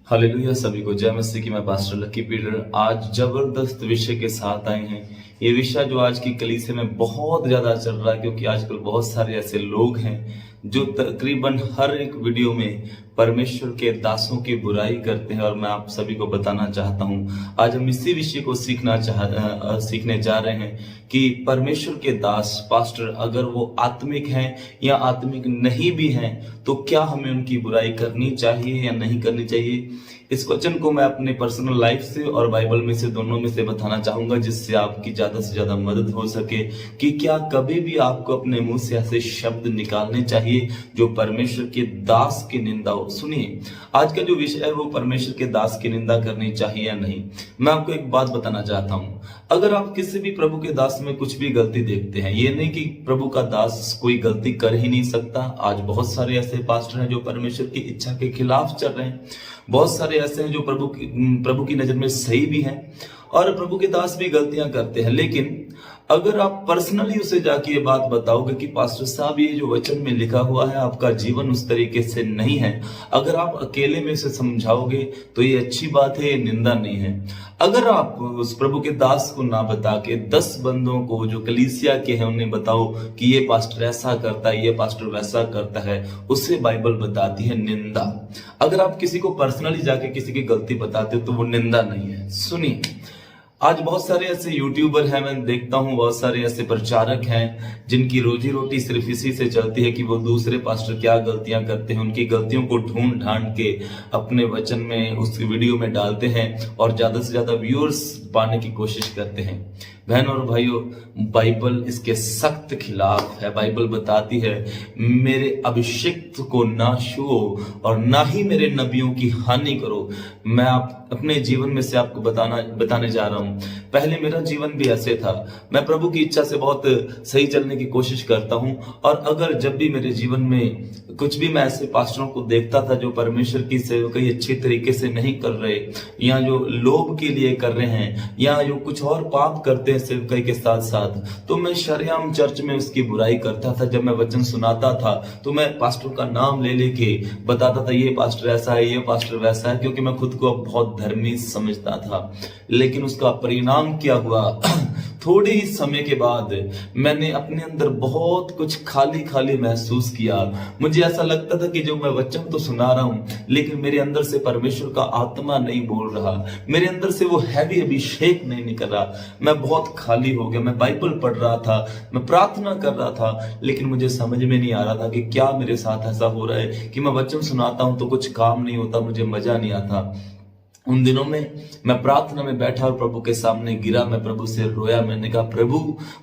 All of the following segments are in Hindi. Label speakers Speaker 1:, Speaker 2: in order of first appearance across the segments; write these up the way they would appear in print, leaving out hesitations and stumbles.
Speaker 1: हालेलुया। सभी को जय मसीह की। मैं पास्टर लकी पीटर आज जबरदस्त विषय के साथ आए हैं। ये विषय जो आज की कलीसिया में बहुत ज्यादा चल रहा है, क्योंकि आजकल बहुत सारे ऐसे लोग हैं जो तकरीबन हर एक वीडियो में परमेश्वर के दासों की बुराई करते हैं। और मैं आप सभी को बताना चाहता हूं, आज हम इसी विषय को सीखने जा रहे हैं कि परमेश्वर के दास पास्टर अगर वो आत्मिक हैं या आत्मिक नहीं भी हैं तो क्या हमें उनकी बुराई करनी चाहिए या नहीं करनी चाहिए। इस वचन को मैं अपने पर्सनल लाइफ से और बाइबल में से दोनों में से बताना चाहूंगा, जिससे आपकी ज्यादा से ज्यादा मदद हो सके कि क्या कभी भी आपको अपने मुंह से ऐसे शब्द निकालने चाहिए जो परमेश्वर के दास की निंदा हो। सुनिए, आज का जो विषय है वो परमेश्वर के दास की निंदा करनी चाहिए या नहीं। मैं आपको एक बात बताना चाहता हूं, अगर आप किसी भी प्रभु के दास में कुछ भी गलती देखते हैं, ये नहीं कि प्रभु का दास कोई गलती कर ही नहीं सकता। आज बहुत सारे ऐसे पास्टर हैं जो परमेश्वर की इच्छा के खिलाफ चल रहे हैं, बहुत सारे ऐसे हैं जो प्रभु की नजर में सही भी हैं, और प्रभु के दास भी गलतियां करते हैं। लेकिन अगर आप पर्सनली उसे जाके ये बात बताओगे कि पास्टर साहब ये जो वचन में लिखा हुआ है आपका जीवन उस तरीके से नहीं है, अगर आप अकेले में इसे समझाओगे तो ये अच्छी बात है, ये निंदा नहीं है। अगर आप उस प्रभु के दास को ना बता के 10 बंदों को जो कलीसिया के हैं उन्हें बताओ कि ये पास्टर ऐसा करता है, ये पास्टर वैसा करता है, उससे बाइबल बताती है निंदा। अगर आप किसी को पर्सनली जाके किसी की गलती बताते हो तो वो निंदा नहीं है। सुनिए, आज बहुत सारे ऐसे यूट्यूबर हैं, मैं देखता हूं बहुत सारे ऐसे प्रचारक हैं जिनकी रोजी रोटी सिर्फ इसी से चलती है कि वो दूसरे पास्टर क्या गलतियां करते हैं उनकी गलतियों को ढूंढ ढांड के अपने वचन में उस वीडियो में डालते हैं और ज्यादा से ज्यादा व्यूअर्स पाने की कोशिश करते हैं। बहन और भाइयों, बाइबल इसके सख्त खिलाफ है। बाइबल बताती है मेरे अभिषिक्त को ना छुओ और ना ही मेरे नबियों की हानि करो। मैं अपने जीवन में से आपको बताने जा रहा हूं। पहले मेरा जीवन भी ऐसे था, मैं प्रभु की इच्छा से बहुत सही चलने की कोशिश करता हूं, और अगर जब भी मेरे जीवन में कुछ भी मैं ऐसे पास्टरों को देखता था जो परमेश्वर की सेवकाई अच्छी तरीके से नहीं कर रहे, या जो लोभ के लिए कर रहे हैं, या जो कुछ और पाप करते हैं सेवकाई के साथ साथ, तो मैं शरेआम चर्च में उसकी बुराई करता था। जब मैं वचन सुनाता था तो मैं पास्टर का नाम ले लेके बताता था ये पास्टर ऐसा है, ये पास्टर वैसा है, क्योंकि मैं खुद को बहुत धर्मी समझता था। लेकिन उसका परिणाम क्या हुआ थोड़े ही समय के बाद मैंने अपने अंदर बहुत कुछ खाली खाली महसूस किया। मुझे ऐसा लगता था कि जो मैं वचन तो सुना रहा हूं लेकिन मेरे अंदर से परमेश्वर का आत्मा नहीं बोल रहा, मेरे अंदर से वो हैवी अभिषेक नहीं निकल रहा। मैं बहुत खाली हो गया। मैं बाइबल पढ़ रहा था, मैं प्रार्थना कर रहा था, लेकिन मुझे समझ में नहीं आ रहा था कि क्या मेरे साथ ऐसा हो रहा है कि मैं वचन सुनाता हूं तो कुछ काम नहीं होता, मुझे मजा नहीं आता। उन दिनों में मैं प्रार्थना में बैठा और प्रभु के सामने गिरा, मैं प्रभु से रोया। मैंने कहा प्रभु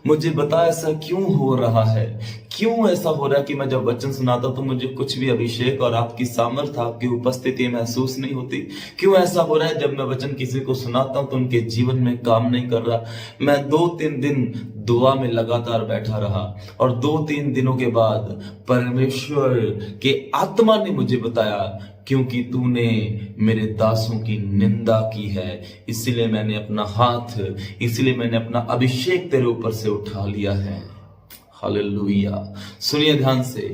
Speaker 1: मुझे बता ऐसा क्यों हो रहा है, क्यों ऐसा हो रहा है कि मैं जब वचन सुनाता तो मुझे कुछ भी अभिषेक और आपकी सामर्थ, आपकी उपस्थिति महसूस नहीं होती। क्यों ऐसा हो रहा है जब मैं वचन किसी को सुनाता हूं तो उनके जीवन में काम नहीं कर रहा। मैं 2-3 दिन दुआ में लगातार बैठा रहा, और 2-3 दिनों के बाद परमेश्वर के आत्मा ने मुझे बताया क्योंकि तूने मेरे दासों की निंदा की है, इसलिए मैंने अपना हाथ, इसलिए मैंने अपना अभिषेक तेरे ऊपर से उठा लिया है। हालेलुया। सुनिए ध्यान से,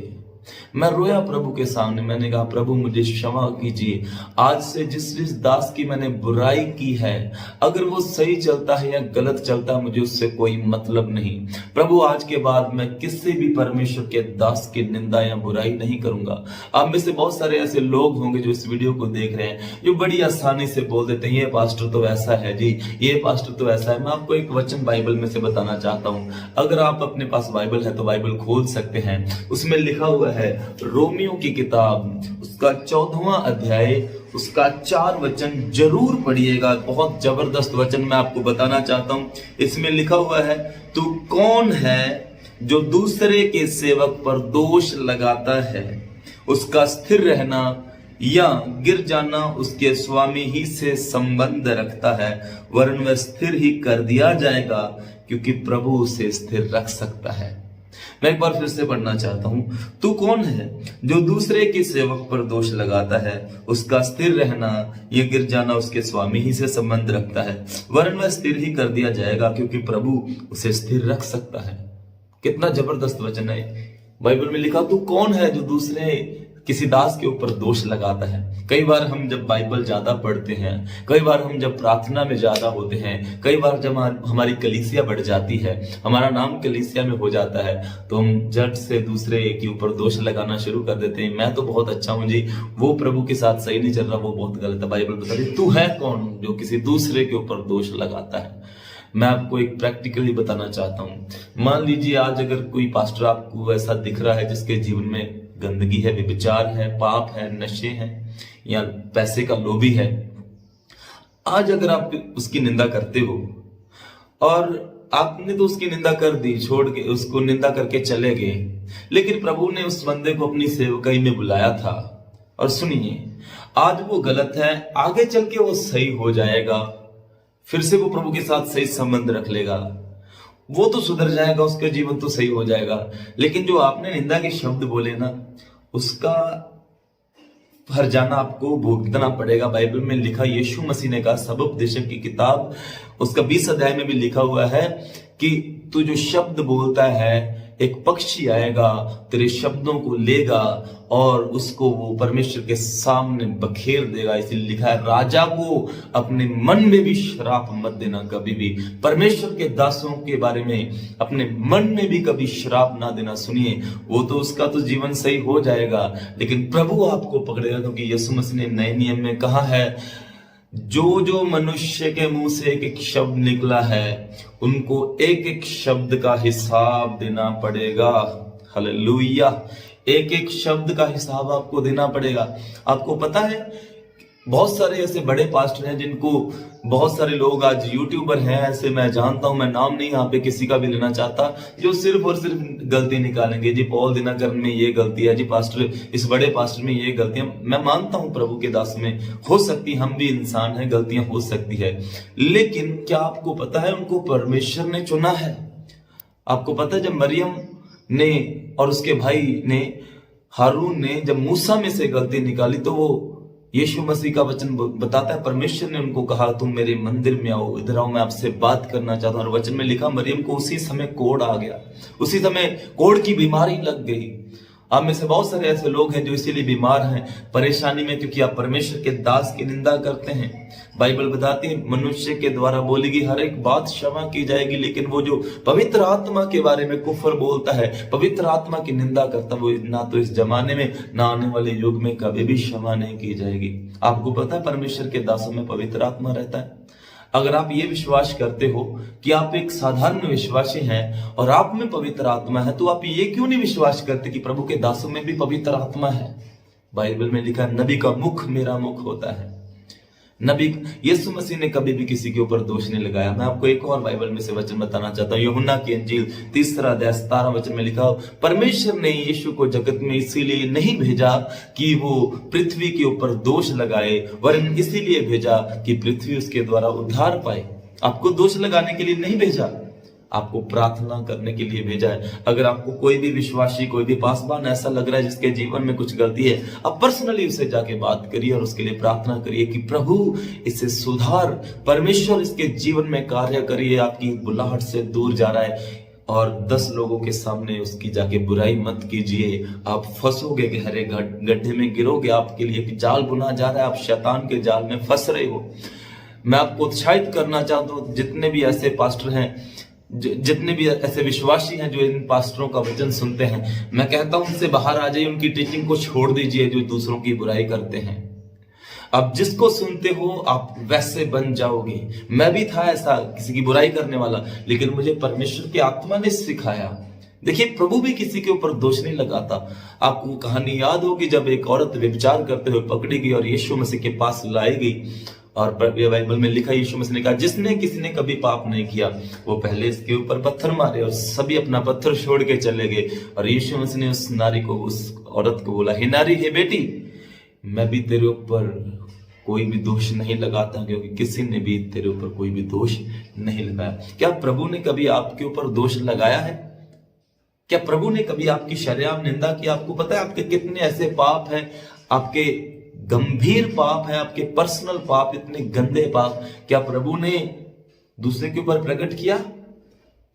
Speaker 1: मैं रोया प्रभु के सामने। मैंने कहा प्रभु मुझे क्षमा कीजिए, आज से जिस दास की मैंने बुराई की है, अगर वो सही चलता है या गलत चलता है मुझे उससे कोई मतलब नहीं। प्रभु आज के बाद मैं किसी भी परमेश्वर के दास की निंदा या बुराई नहीं करूंगा। आप में से बहुत सारे ऐसे लोग होंगे जो इस वीडियो को देख रहे हैं जो बड़ी आसानी से बोल देते हैं ये पास्टर तो ऐसा है जी, ये पास्टर तो ऐसा है। मैं आपको एक वचन बाइबल में से बताना चाहता हूं। अगर आप अपने पास बाइबल है तो बाइबल खोल सकते हैं। उसमें लिखा हुआ है रोमियो की किताब, उसका 14वां अध्याय, उसका 4 वचन जरूर पढ़िएगा। बहुत जबरदस्त वचन मैं आपको बताना चाहता हूं। इसमें लिखा हुआ है, तू कौन है जो दूसरे के सेवक पर दोष लगाता है, उसका स्थिर रहना या गिर जाना उसके स्वामी ही से संबंध रखता है, वरन वह स्थिर ही कर दिया जाएगा क्योंकि प्रभु उसे स्थिर रख सकता है। मैं एक बार फिर से पढ़ना चाहता हूं, तू कौन है जो दूसरे के सेवक पर दोष लगाता है, उसका स्थिर रहना या गिर जाना उसके स्वामी ही से संबंध रखता है, वरन वह स्थिर ही कर दिया जाएगा क्योंकि प्रभु उसे स्थिर रख सकता है। कितना जबरदस्त वचन है। बाइबल में लिखा, तू कौन है जो दूसरे किसी दास के ऊपर दोष लगाता है। कई बार हम जब बाइबल ज्यादा पढ़ते हैं, कई बार हम जब प्रार्थना में ज्यादा होते हैं, कई बार जब हमारी कलीसिया बढ़ जाती है, हमारा नाम कलीसिया में हो जाता है, तो हम झट से दूसरे के ऊपर दोष लगाना शुरू कर देते हैं। मैं तो बहुत अच्छा हूं जी, वो प्रभु के साथ सही नहीं चल रहा, वो बहुत गलत है। बाइबल बताती है तू है कौन जो किसी दूसरे के ऊपर दोष लगाता है। मैं आपको एक प्रैक्टिकली बताना चाहता हूं। मान लीजिए आज अगर कोई पास्टर आपको ऐसा दिख रहा है जिसके जीवन में गंदगी है, व्यभिचार है, पाप है, नशे हैं या पैसे का लोभी है, आज अगर आप उसकी निंदा करते हो और आपने तो उसकी निंदा कर दी, छोड़ के उसको निंदा करके चले गए, लेकिन प्रभु ने उस बंदे को अपनी सेवकाई में बुलाया था। और सुनिए, आज वो गलत है, आगे चल के वो सही हो जाएगा, फिर से वो प्रभु के साथ सही संबंध रख लेगा, वो तो सुधर जाएगा, उसका जीवन तो सही हो जाएगा। लेकिन जो आपने निंदा के शब्द बोले ना, उसका हर्जाना आपको भुगतना पड़ेगा। बाइबल में लिखा, यीशु मसीह ने कहा, सबोपदेशक की किताब उसका 20 अध्याय में भी लिखा हुआ है कि तू जो शब्द बोलता है, एक पक्षी आएगा, तेरे शब्दों को लेगा और उसको वो परमेश्वर के सामने बखेर देगा। इसलिए लिखा है, राजा को अपने मन में भी श्राप मत देना कभी भी। परमेश्वर के दासों के बारे में अपने मन में भी कभी श्राप ना देना। सुनिए, वो तो उसका तो जीवन सही हो जाएगा, लेकिन प्रभु आपको पकड़ेगा, क्योंकि यीशु मसीह ने नए नियम में कहा है, जो जो मनुष्य के मुंह से एक एक शब्द निकला है, उनको एक एक शब्द का हिसाब देना पड़ेगा। हालेलुया, एक एक शब्द का हिसाब आपको देना पड़ेगा। आपको पता है, बहुत सारे ऐसे बड़े पास्टर हैं जिनको बहुत सारे लोग आज यूट्यूबर हैं, ऐसे मैं जानता हूं, मैं नाम नहीं यहाँ पे किसी का भी लेना चाहता, जो सिर्फ और सिर्फ गलती निकालेंगे। जी पॉल दिनकर में ये गलती है, जी पास्टर इस बड़े पास्टर में ये गलतियां। मैं मानता हूं प्रभु के दास में हो सकती, हम भी इंसान हैं, गलतियां हो सकती है, लेकिन क्या आपको पता है उनको परमेश्वर ने चुना है? आपको पता है, जब मरियम ने और उसके भाई ने, हारून ने, जब मूसा में से गलती निकाली, तो वो यीशु मसीह का वचन बताता है, परमेश्वर ने उनको कहा, तुम मेरे मंदिर में आओ, इधर आओ, मैं आपसे बात करना चाहता हूं। और वचन में लिखा, मरियम को उसी समय कोढ़ आ गया, उसी समय कोढ़ की बीमारी लग गई। आप में से बहुत सारे ऐसे लोग हैं जो इसीलिए बीमार हैं, परेशानी में, क्योंकि आप परमेश्वर के दास की निंदा करते हैं। बाइबल बताती है, मनुष्य के द्वारा बोली गई हर एक बात क्षमा की जाएगी, लेकिन वो जो पवित्र आत्मा के बारे में कुफर बोलता है, पवित्र आत्मा की निंदा करता है, वो ना तो इस जमाने में ना आने वाले युग में कभी भी क्षमा नहीं की जाएगी। आपको पता है, परमेश्वर के दासों में पवित्र आत्मा रहता है। अगर आप ये विश्वास करते हो कि आप एक साधारण विश्वासी हैं और आप में पवित्र आत्मा है, तो आप ये क्यों नहीं विश्वास करते कि प्रभु के दासों में भी पवित्र आत्मा है? बाइबल में लिखा, नबी का मुख मेरा मुख होता है। नबी यीशु मसीह ने कभी भी किसी के ऊपर दोष नहीं लगाया। मैं आपको एक और बाइबल में से वचन बताना चाहता हूँ, यूहन्ना की अंजील 3 अध्याय 17 वचन में लिखा, परमेश्वर ने यीशु को जगत में इसीलिए नहीं भेजा कि वो पृथ्वी के ऊपर दोष लगाए, वरन इसीलिए भेजा कि पृथ्वी उसके द्वारा उद्धार पाए। आपको दोष लगाने के लिए नहीं भेजा, आपको प्रार्थना करने के लिए भेजा है। अगर आपको कोई भी विश्वासी, कोई भी पासवान ऐसा लग रहा है जिसके जीवन में कुछ गलती है, आप पर्सनली उससे जाके बात करिए और उसके लिए प्रार्थना करिए कि प्रभु इसे सुधार, परमेश्वर इसके जीवन में कार्य करिए, आपकी बुलाहट से दूर जा रहा है। और 10 लोगों के सामने उसकी जाके बुराई मत कीजिए, आप फंसोगे, गहरे गड्ढे में गिरोगे, आपके लिए एक जाल बुना जा रहा है, आप शैतान के जाल में फंस रहे हो। मैं आपको उत्साहित करना चाहता हूँ, जितने भी ऐसे पास्टर हैं, जितने भी ऐसे विश्वासी हैं जो इन पास्टरों का वचन सुनते हैं, मैं कहता हूं उनसे बाहर आ जाइए, उनकी टीचिंग को छोड़ दीजिए जो दूसरों की बुराई करते हैं। अब जिसको सुनते हो आप वैसे बन जाओगे। मैं भी था ऐसा, किसी की बुराई करने वाला, लेकिन मुझे परमेश्वर की आत्मा ने सिखाया। देखिए, प्रभु भी किसी के ऊपर दोष नहीं लगाता। आपको कहानी याद होगी, जब एक औरत व्यभिचार करते हुए पकड़ी गई और यीशु मसीह के पास लाई गई, और बाइबल में लिखा, यीशु मसीह ने कहा, जिसने किसी ने कभी पाप नहीं किया वो पहले इसके ऊपर पत्थर मारे, और सभी अपना पत्थर छोड़ के चले गए। और यीशु मसीह ने उस नारी को, उस औरत को बोला, हे नारी, हे बेटी, मैं भी तेरे ऊपर कोई भी दोष नहीं लगाता, क्योंकि किसी ने भी तेरे ऊपर कोई भी दोष नहीं लगाया। क्या प्रभु ने कभी आपके ऊपर दोष लगाया है? क्या प्रभु ने कभी आपकी शर्याम निंदा की? आपको पता है आपके कितने ऐसे पाप हैं, आपके गंभीर पाप है, आपके पर्सनल पाप, इतने गंदे पाप, क्या प्रभु ने दूसरे के ऊपर प्रकट किया?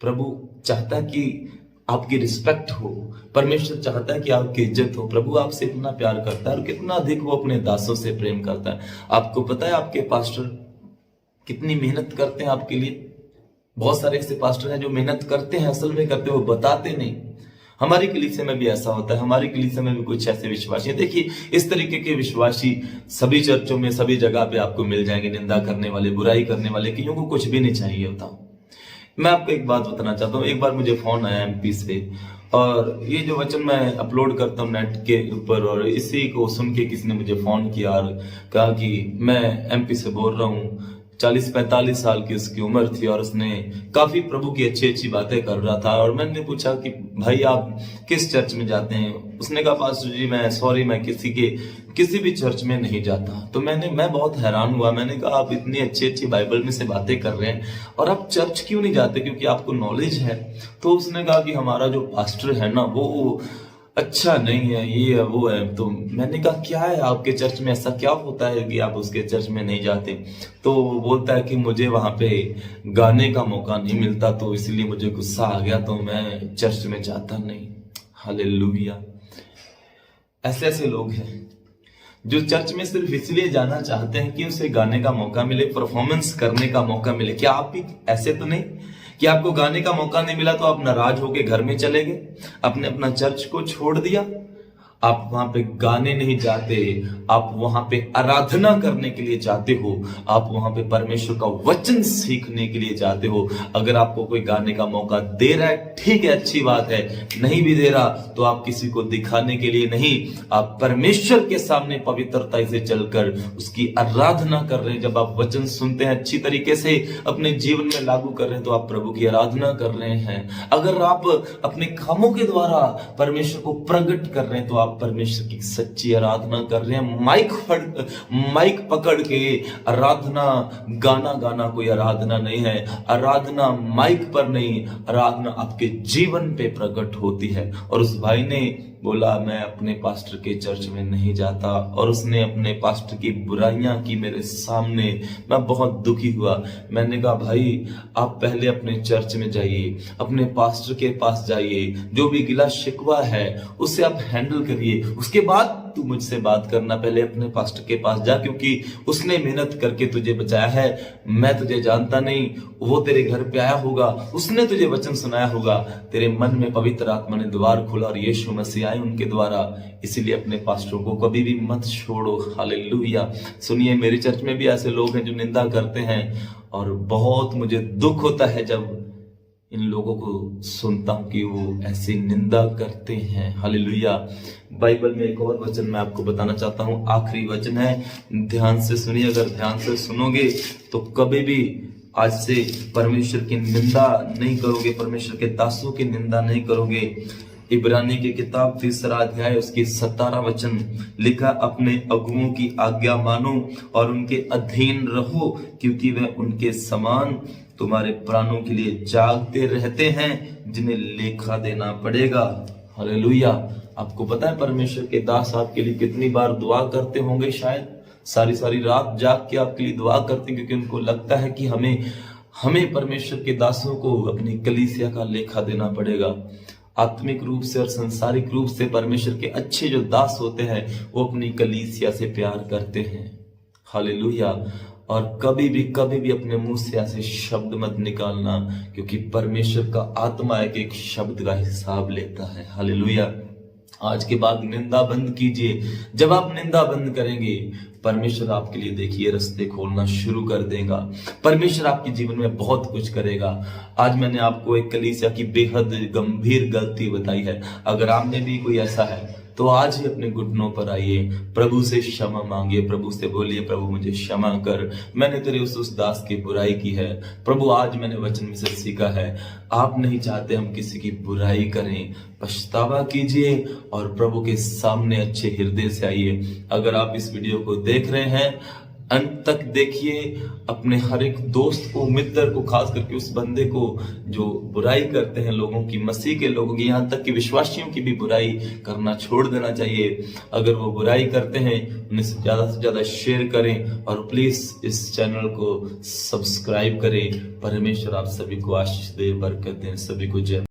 Speaker 1: प्रभु चाहता कि आपकी रिस्पेक्ट हो। परमेश्वर चाहता है कि आपकी इज्जत हो। प्रभु आपसे इतना प्यार करता है और कितना अधिक वो अपने दासों से प्रेम करता है। आपको पता है आपके पास्टर कितनी मेहनत करते हैं आपके लिए। बहुत सारे ऐसे पास्टर हैं जो मेहनत करते हैं, असल में करते हैं, वो बताते नहीं। हमारी कलीसिया में भी ऐसा होता है। हमारी कलीसिया में भी कुछ ऐसे विश्वासी हैं। देखिए, इस तरीके के विश्वासी सभी चर्चों में, सभी जगह पे आपको मिल जाएंगे। निंदा करने वाले, बुराई करने वाले, कि को कुछ भी नहीं चाहिए होता। मैं आपको एक बात बताना चाहता हूँ। एक बार मुझे फोन आया MP से, और ये जो वचन मैं अपलोड करता हूँ नेट के ऊपर, और इसी को सुन के किसी ने मुझे फोन किया और कहा कि मैं MP से बोल रहा हूँ। 40-45 साल की उसकी उम्र थी और उसने काफी प्रभु की अच्छी अच्छी बातें कर रहा था। और मैंने पूछा कि भाई आप किस चर्च में जाते हैं? उसने कहा पास्टर जी मैं किसी भी चर्च में नहीं जाता। तो मैं बहुत हैरान हुआ। मैंने कहा आप इतनी अच्छी अच्छी बाइबल में से बातें कर रहे हैं और आप चर्च क्यों नहीं जाते, क्योंकि आपको नॉलेज है? तो उसने कहा कि हमारा जो पास्टर है ना वो अच्छा नहीं है, ये है वो है। तो मैंने कहा क्या है आपके चर्च में, ऐसा क्या होता है कि आप उसके चर्च में नहीं जाते? तो वो बोलता है कि मुझे वहां पे गाने का मौका नहीं मिलता, तो इसलिए मुझे गुस्सा आ गया, तो मैं चर्च में जाता नहीं। हालेलुया। ऐसे ऐसे लोग हैं जो चर्च में सिर्फ इसलिए जाना चाहते हैं कि उसे गाने का मौका मिले, परफॉर्मेंस करने का मौका मिले। क्या आप भी ऐसे तो नहीं कि आपको गाने का मौका नहीं मिला तो आप नाराज होके घर में चले गए, आपने अपना चर्च को छोड़ दिया? आप वहां पे गाने नहीं जाते, आप वहां पे आराधना करने के लिए जाते हो, आप वहां पे परमेश्वर का वचन सीखने के लिए जाते हो। अगर आपको कोई गाने का मौका दे रहा है, ठीक है, अच्छी बात है। नहीं भी दे रहा तो आप किसी को दिखाने के लिए नहीं, आप परमेश्वर के सामने पवित्रता से चलकर उसकी आराधना कर रहे हैं। जब आप वचन सुनते हैं, अच्छी तरीके से अपने जीवन में लागू कर रहे हैं, तो आप प्रभु की आराधना कर रहे हैं। अगर आप अपने कामों के द्वारा परमेश्वर को प्रकट कर रहे हैं, तो आप परमेश्वर की सच्ची आराधना कर रहे हैं। माइक पकड़ के आराधना, गाना गाना कोई आराधना नहीं है। आराधना माइक पर नहीं, आराधना आपके जीवन पे प्रकट होती है। और उस भाई ने बोला मैं अपने पास्टर के चर्च में नहीं जाता, और उसने अपने पास्टर की बुराइयां की मेरे सामने। मैं बहुत दुखी हुआ। मैंने कहा भाई आप पहले अपने चर्च में जाइए, अपने पास्टर के पास जाइए, जो भी गिला शिकवा है उसे आप हैंडल करिए, उसके बाद तू मुझसे बात करना। पहले अपने पास्टर के पास जा, क्योंकि उसने मेहनत करके तुझे बचाया है। मैं तुझे जानता नहीं, वो तेरे घर पे आया होगा, उसने तुझे वचन सुनाया होगा, तेरे मन में पवित्र आत्मा ने द्वार खोला और यीशु मसीह आए उनके द्वारा। इसीलिए अपने पास्टरों को कभी भी मत छोड़ो। हालेलुया। सुनिए, मेरे चर्च में भी ऐसे लोग हैं जो निंदा करते हैं, और बहुत मुझे दुख होता है जब इन लोगों को सुनता हूं कि वो ऐसी निंदा करते हैं। हालेलुया। बाइबल में एक और वचन मैं आपको बताना चाहता हूं, आखिरी वचन है, ध्यान से सुनिए। अगर ध्यान से सुनोगे तो कभी भी आज से परमेश्वर की निंदा नहीं करोगे, परमेश्वर के दासों की निंदा नहीं करोगे। इब्रानी की किताब 3 अध्याय उसकी 17 वचन लिखा, अपने अगुओं की आज्ञा मानो और उनके अधीन रहो, क्योंकि वह उनके समान तुम्हारे प्राणों के लिए जागते रहते हैं, जिन्हें लेखा देना पड़ेगा। हालेलुया। आपको पता है परमेश्वर के दास आपके लिए कितनी बार दुआ करते होंगे? शायद सारी सारी रात जाग के आपके लिए दुआ करते हैं, क्योंकि उनको लगता है कि हमें परमेश्वर के दासों को अपनी कलीसिया का लेखा देना पड़ेगा। आत्मिक रूप से और संसारिक रूप से परमेश्वर के अच्छे जो दास होते हैं वो अपनी कलीसिया से प्यार करते हैं। हालेलुया। और कभी भी अपने मुंह से ऐसे शब्द मत निकालना, क्योंकि परमेश्वर का आत्मा एक शब्द का हिसाब लेता है। हालेलुया। आज के बाद निंदा बंद कीजिए। जब आप निंदा बंद करेंगे, परमेश्वर आपके लिए देखिए रास्ते खोलना शुरू कर देगा। परमेश्वर आपके जीवन में बहुत कुछ करेगा। आज मैंने आपको एक कलीसिया की बेहद गंभीर गलती बताई है। अगर आप में भी कोई ऐसा है तो आज ही अपने घुटनों पर आइए, प्रभु से क्षमा मांगिए, प्रभु से बोलिए प्रभु मुझे क्षमा कर, मैंने तेरे उस दास की बुराई की है। प्रभु आज मैंने वचन में से सीखा है, आप नहीं चाहते हम किसी की बुराई करें। पछतावा कीजिए और प्रभु के सामने अच्छे हृदय से आइए। अगर आप इस वीडियो को देख रहे हैं, अंत तक देखिए। अपने हर एक दोस्त को, मित्र को, खास करके उस बंदे को जो बुराई करते हैं लोगों की, मसीह के लोगों की, यहाँ तक कि विश्वासियों की भी बुराई करना छोड़ देना चाहिए। अगर वो बुराई करते हैं उन्हें से ज्यादा शेयर करें, और प्लीज इस चैनल को सब्सक्राइब करें। परमेश्वर आप सभी को आशीष दे, बरकत दें। सभी को जय।